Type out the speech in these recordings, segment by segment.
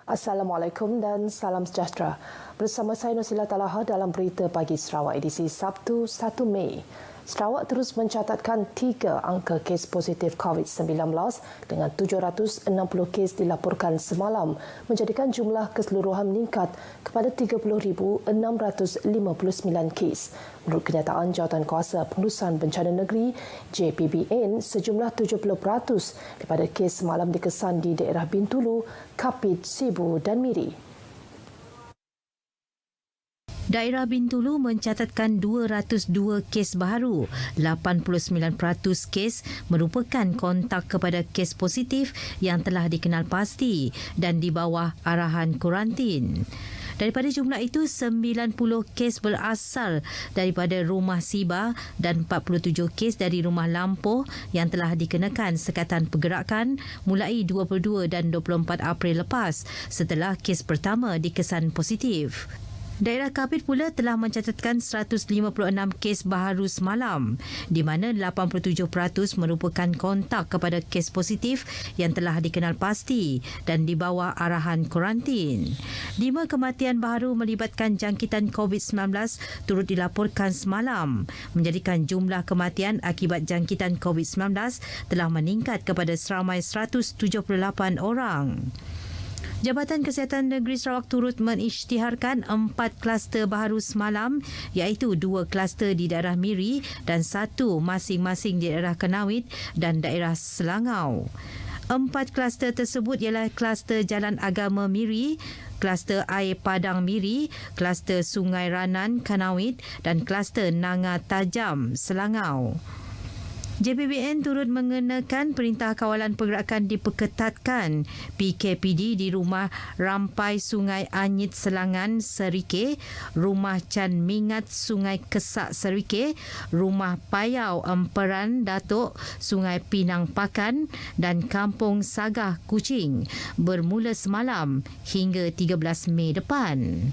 Assalamualaikum dan salam sejahtera. Bersama saya Nosila Talaha dalam Berita Pagi Sarawak edisi Sabtu 1 Mei. Sarawak terus mencatatkan 3 angka kes positif COVID-19 dengan 760 kes dilaporkan semalam, menjadikan jumlah keseluruhan meningkat kepada 30,659 kes. Menurut kenyataan Jawatankuasa Pengurusan Bencana Negeri JPBN, sejumlah 70% daripada kes semalam dikesan di daerah Bintulu, Kapit, Sibu dan Miri. Daerah Bintulu mencatatkan 202 kes baharu. 89% kes merupakan kontak kepada kes positif yang telah dikenal pasti dan di bawah arahan kuarantin. Daripada jumlah itu, 90 kes berasal daripada rumah Siba dan 47 kes dari rumah Lampoh yang telah dikenakan sekatan pergerakan mulai 22 dan 24 April lepas setelah kes pertama dikesan positif. Daerah Kapit pula telah mencatatkan 156 kes baharu semalam, di mana 87% merupakan kontak kepada kes positif yang telah dikenal pasti dan di bawah arahan kuarantin. 5 kematian baharu melibatkan jangkitan COVID-19 turut dilaporkan semalam, menjadikan jumlah kematian akibat jangkitan COVID-19 telah meningkat kepada seramai 178 orang. Jabatan Kesihatan Negeri Sarawak turut mengisytiharkan 4 kluster baharu semalam, iaitu 2 kluster di daerah Miri dan 1 masing-masing di daerah Kenawit dan daerah Selangau. 4 kluster tersebut ialah kluster Jalan Agama Miri, kluster Air Padang Miri, kluster Sungai Ranan Kanawit dan kluster Nanga Tajam Selangau. JPBN turut mengenakan perintah kawalan pergerakan diperketatkan PKPD di rumah Rampai Sungai Anyit Selangan Serike, rumah Chan Mingat Sungai Kesak Serike, rumah Payau Emperan Datuk Sungai Pinang Pakan dan Kampung Sagah Kuching bermula semalam hingga 13 Mei depan.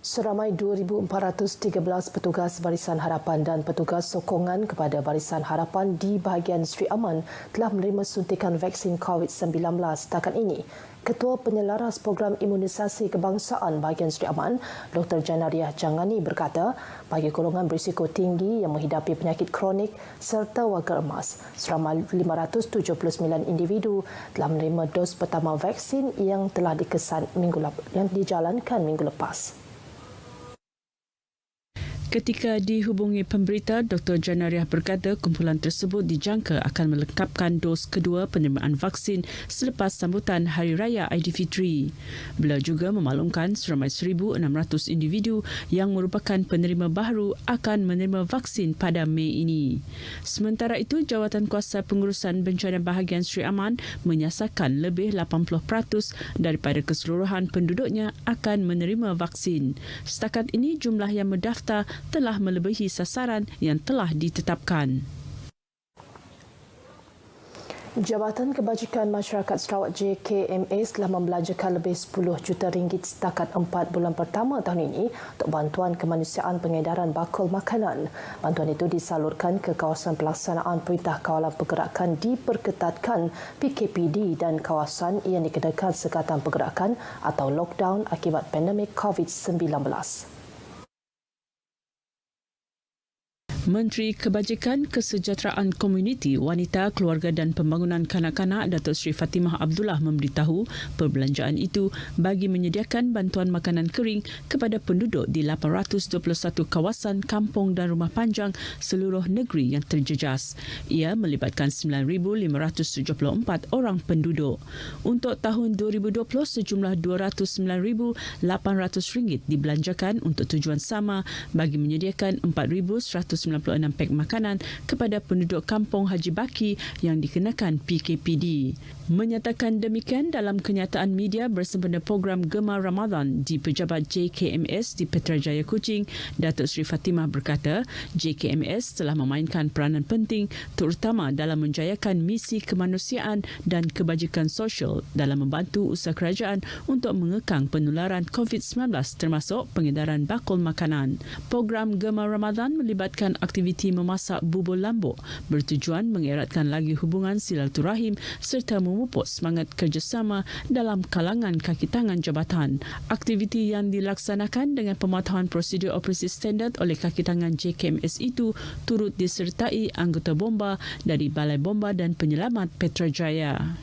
Seramai 2,413 petugas Barisan Harapan dan petugas sokongan kepada Barisan Harapan di bahagian Sri Aman telah menerima suntikan vaksin COVID-19 setakat ini. Ketua Penyelaras Program Imunisasi Kebangsaan bahagian Sri Aman, Dr. Janariah Jangani berkata, bagi golongan berisiko tinggi yang menghidapi penyakit kronik serta warga emas, seramai 579 individu telah menerima dos pertama vaksin yang telah dijalankan minggu lepas. Ketika dihubungi pemberita, Dr. Janariah berkata kumpulan tersebut dijangka akan melengkapkan dos kedua penerimaan vaksin selepas sambutan Hari Raya Aidilfitri. Beliau juga memaklumkan seramai 1,600 individu yang merupakan penerima baharu akan menerima vaksin pada Mei ini. Sementara itu, Jawatankuasa Pengurusan Bencana Bahagian Sri Aman menyasarkan lebih 80% daripada keseluruhan penduduknya akan menerima vaksin. Setakat ini, jumlah yang mendaftar telah melebihi sasaran yang telah ditetapkan. Jabatan Kebajikan Masyarakat Sarawak JKMS telah membelanjakan lebih 10 juta ringgit setakat 4 bulan pertama tahun ini untuk bantuan kemanusiaan pengedaran bakul makanan. Bantuan itu disalurkan ke kawasan pelaksanaan Perintah Kawalan Pergerakan diperketatkan PKPD dan kawasan yang dikenakan sekatan pergerakan atau lockdown akibat pandemik COVID-19. Menteri Kebajikan Kesejahteraan Komuniti, Wanita, Keluarga dan Pembangunan Kanak-kanak Datuk Seri Fatimah Abdullah memberitahu perbelanjaan itu bagi menyediakan bantuan makanan kering kepada penduduk di 821 kawasan kampung dan rumah panjang seluruh negeri yang terjejas. Ia melibatkan 9,574 orang penduduk. Untuk tahun 2020, sejumlah RM209,800 dibelanjakan untuk tujuan sama bagi menyediakan 4,196 pek makanan kepada penduduk kampung Haji Baki yang dikenakan PKPD. Menyatakan demikian dalam kenyataan media bersempena program Gemar Ramadan di Pejabat JKMS di Petrajaya Kuching, Datuk Seri Fatimah berkata, JKMS telah memainkan peranan penting terutama dalam menjayakan misi kemanusiaan dan kebajikan sosial dalam membantu usaha kerajaan untuk mengekang penularan COVID-19 termasuk pengedaran bakul makanan. Program Gemar Ramadan melibatkan aktiviti memasak bubur lambuk bertujuan mengeratkan lagi hubungan silaturahim serta memupuk semangat kerjasama dalam kalangan kaki tangan jabatan. Aktiviti yang dilaksanakan dengan pematuhan prosedur operasi standard oleh kaki tangan JKMS itu turut disertai anggota bomba dari Balai Bomba dan Penyelamat Petrajaya.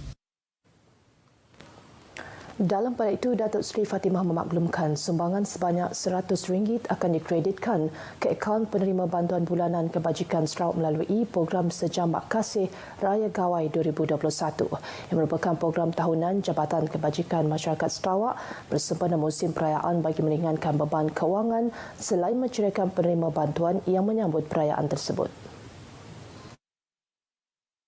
Dalam pada itu, Datuk Seri Fatimah memaklumkan sumbangan sebanyak RM100 akan dikreditkan ke akaun penerima bantuan bulanan kebajikan Sarawak melalui program Sejambak Kasih Raya Gawai 2021 yang merupakan program tahunan Jabatan Kebajikan Masyarakat Sarawak bersempena musim perayaan bagi meringankan beban kewangan selain menceriakan penerima bantuan yang menyambut perayaan tersebut.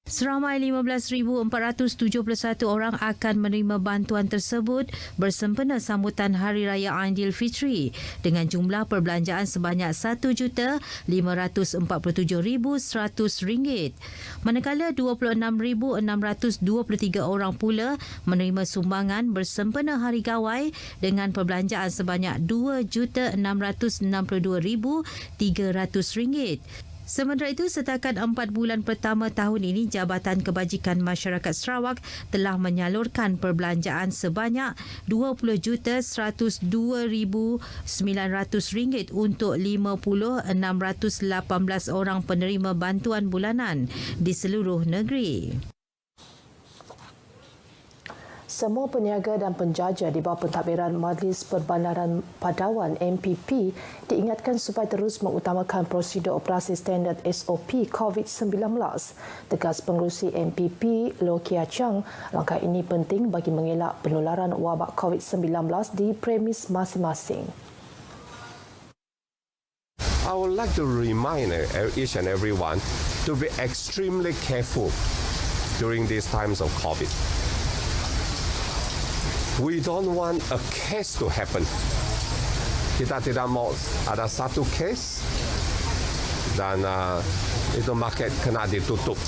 Seramai 15,471 orang akan menerima bantuan tersebut bersempena sambutan Hari Raya Aidilfitri dengan jumlah perbelanjaan sebanyak RM1,547,100. Manakala 26,623 orang pula menerima sumbangan bersempena Hari Gawai dengan perbelanjaan sebanyak RM2,662,300. Sementara itu, setakat 4 bulan pertama tahun ini, Jabatan Kebajikan Masyarakat Sarawak telah menyalurkan perbelanjaan sebanyak RM20,102,900 untuk 50,618 orang penerima bantuan bulanan di seluruh negeri. Semua peniaga dan penjaja di bawah pentadbiran Majlis Perbandaran Padawan MPP diingatkan supaya terus mengutamakan prosedur operasi standard SOP COVID-19. Tegas pengerusi MPP Loh Kia Chang, langkah ini penting bagi mengelak penularan wabak COVID-19 di premis masing-masing. I would like to remind each and everyone to be extremely careful during these times of COVID. We don't want a case to happen. Kita tidak mau ada satu case dan itu market kena ditutup.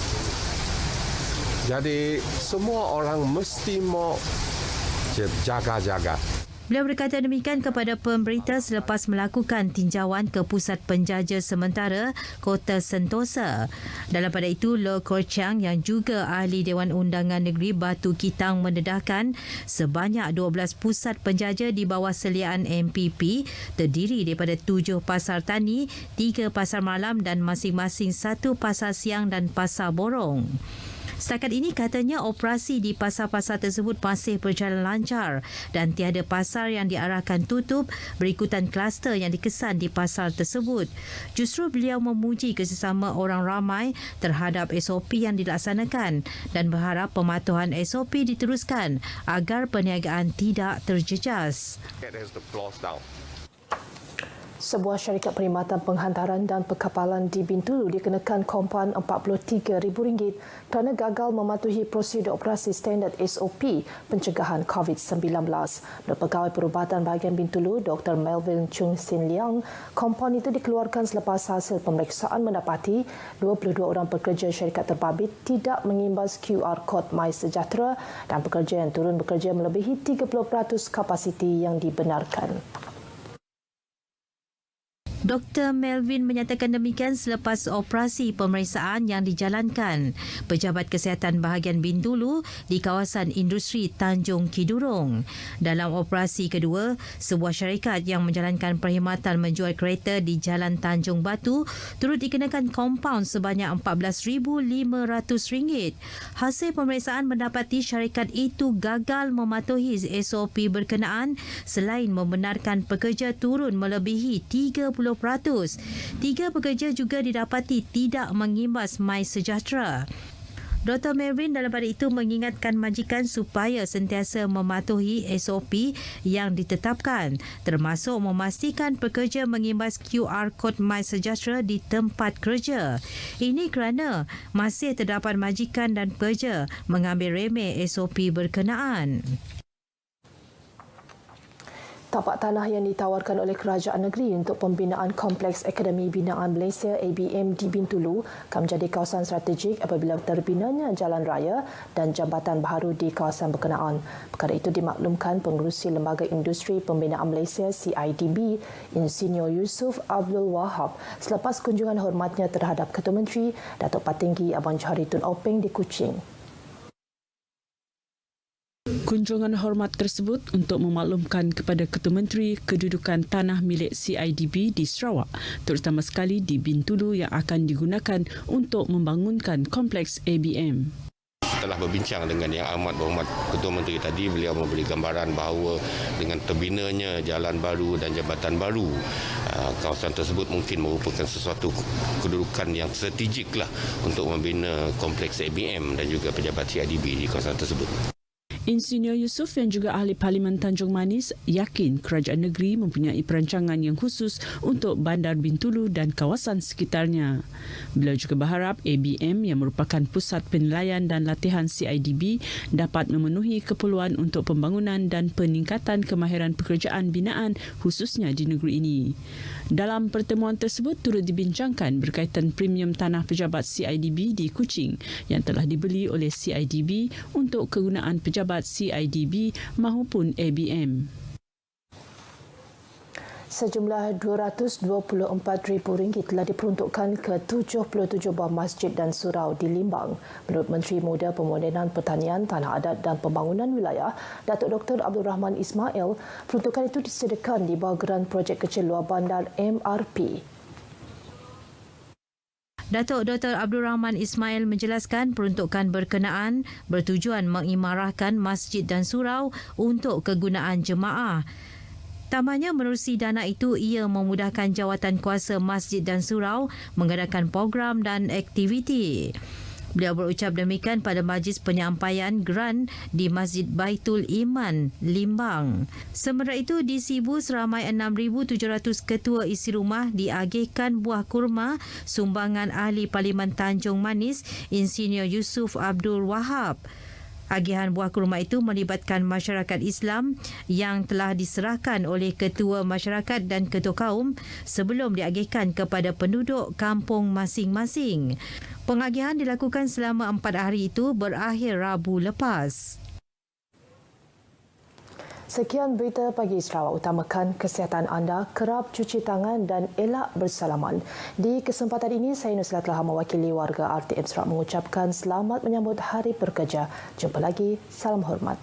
Jadi semua orang mesti mau jaga-jaga. Beliau berkata demikian kepada pemberita selepas melakukan tinjauan ke Pusat Penjaja Sementara Kota Sentosa. Dalam pada itu, Loh Kia Chang yang juga Ahli Dewan Undangan Negeri Batu Kitang mendedahkan sebanyak 12 pusat penjaja di bawah seliaan MPP terdiri daripada 7 pasar tani, 3 pasar malam dan masing-masing 1 pasar siang dan pasar borong. Setakat ini katanya operasi di pasar-pasar tersebut masih berjalan lancar dan tiada pasar yang diarahkan tutup berikutan kluster yang dikesan di pasar tersebut. Justru beliau memuji kesesama orang ramai terhadap SOP yang dilaksanakan dan berharap pematuhan SOP diteruskan agar perniagaan tidak terjejas. Sebuah syarikat perkhidmatan penghantaran dan perkapalan di Bintulu dikenakan kompaun RM43,000 kerana gagal mematuhi prosedur operasi standard SOP pencegahan COVID-19. Menurut Pegawai Perubatan Bahagian Bintulu, Dr. Melvin Chung Sin Leong, kompaun itu dikeluarkan selepas hasil pemeriksaan mendapati 22 orang pekerja syarikat terbabit tidak mengimbas QR Kod MySejahtera dan pekerja yang turun bekerja melebihi 30% kapasiti yang dibenarkan. Dr. Melvin menyatakan demikian selepas operasi pemeriksaan yang dijalankan Pejabat Kesihatan Bahagian Bintulu di kawasan industri Tanjung Kidurong. Dalam operasi kedua, sebuah syarikat yang menjalankan perkhidmatan menjual kereta di Jalan Tanjung Batu turut dikenakan kompaun sebanyak RM4,500. Hasil pemeriksaan mendapati syarikat itu gagal mematuhi SOP berkenaan selain membenarkan pekerja turun melebihi 30%. 3 pekerja juga didapati tidak mengimbas MySejahtera. Dr. Melvin dalam pada itu mengingatkan majikan supaya sentiasa mematuhi SOP yang ditetapkan, termasuk memastikan pekerja mengimbas QR Kod MySejahtera di tempat kerja. Ini kerana masih terdapat majikan dan pekerja mengambil remeh SOP berkenaan. Tapak tanah yang ditawarkan oleh Kerajaan Negeri untuk pembinaan Kompleks Akademi Binaan Malaysia ABM di Bintulu akan menjadi kawasan strategik apabila terbinanya jalan raya dan jambatan baharu di kawasan berkenaan. Perkara itu dimaklumkan Pengerusi Lembaga Industri Pembinaan Malaysia CIDB, Insinyur Yusof Abdul Wahab selepas kunjungan hormatnya terhadap Ketua Menteri Datuk Patinggi Abang Johari Tun Openg di Kuching. Kunjungan hormat tersebut untuk memaklumkan kepada Ketua Menteri kedudukan tanah milik CIDB di Sarawak, terutama sekali di Bintulu yang akan digunakan untuk membangunkan kompleks ABM. Setelah berbincang dengan Yang Amat Berhormat Ketua Menteri tadi, beliau memberi gambaran bahawa dengan terbinanya jalan baru dan jambatan baru, kawasan tersebut mungkin merupakan sesuatu kedudukan yang strategiklah untuk membina kompleks ABM dan juga pejabat CIDB di kawasan tersebut. Insinyur Yusof yang juga ahli Parlimen Tanjung Manis yakin kerajaan negeri mempunyai perancangan yang khusus untuk Bandar Bintulu dan kawasan sekitarnya. Beliau juga berharap ABM yang merupakan pusat penilaian dan latihan CIDB dapat memenuhi keperluan untuk pembangunan dan peningkatan kemahiran pekerjaan binaan khususnya di negeri ini. Dalam pertemuan tersebut turut dibincangkan berkaitan premium tanah pejabat CIDB di Kuching yang telah dibeli oleh CIDB untuk kegunaan pejabat CIDB maupun ABM. Sejumlah RM224,000 telah diperuntukkan ke 77 buah masjid dan surau di Limbang. Menurut Menteri Muda Pemodenan Pertanian, Tanah Adat dan Pembangunan Wilayah, Datuk Dr. Abdul Rahman Ismail, peruntukan itu disediakan di bawah Geran Projek Kecil Luar Bandar MRP. Datuk Dr. Abdul Rahman Ismail menjelaskan peruntukan berkenaan bertujuan mengimarahkan masjid dan surau untuk kegunaan jemaah. Tambahnya, menerusi dana itu, ia memudahkan jawatan kuasa masjid dan surau mengadakan program dan aktiviti. Beliau berucap demikian pada majlis penyampaian geran di Masjid Baitul Iman, Limbang. Sementara itu, di Sibu seramai 6,700 ketua isi rumah diagihkan buah kurma sumbangan ahli Parlimen Tanjung Manis, Insinyur Yusof Abdul Wahab. Agihan buah kurma itu melibatkan masyarakat Islam yang telah diserahkan oleh ketua masyarakat dan ketua kaum sebelum diagihkan kepada penduduk kampung masing-masing. Pengagihan dilakukan selama 4 hari itu berakhir Rabu lepas. Sekian berita pagi Sarawak. Utamakan kesihatan anda, kerap cuci tangan dan elak bersalaman. Di kesempatan ini, saya Nusila telah mewakili warga RTM Sarawak mengucapkan selamat menyambut Hari Pekerja. Jumpa lagi. Salam hormat.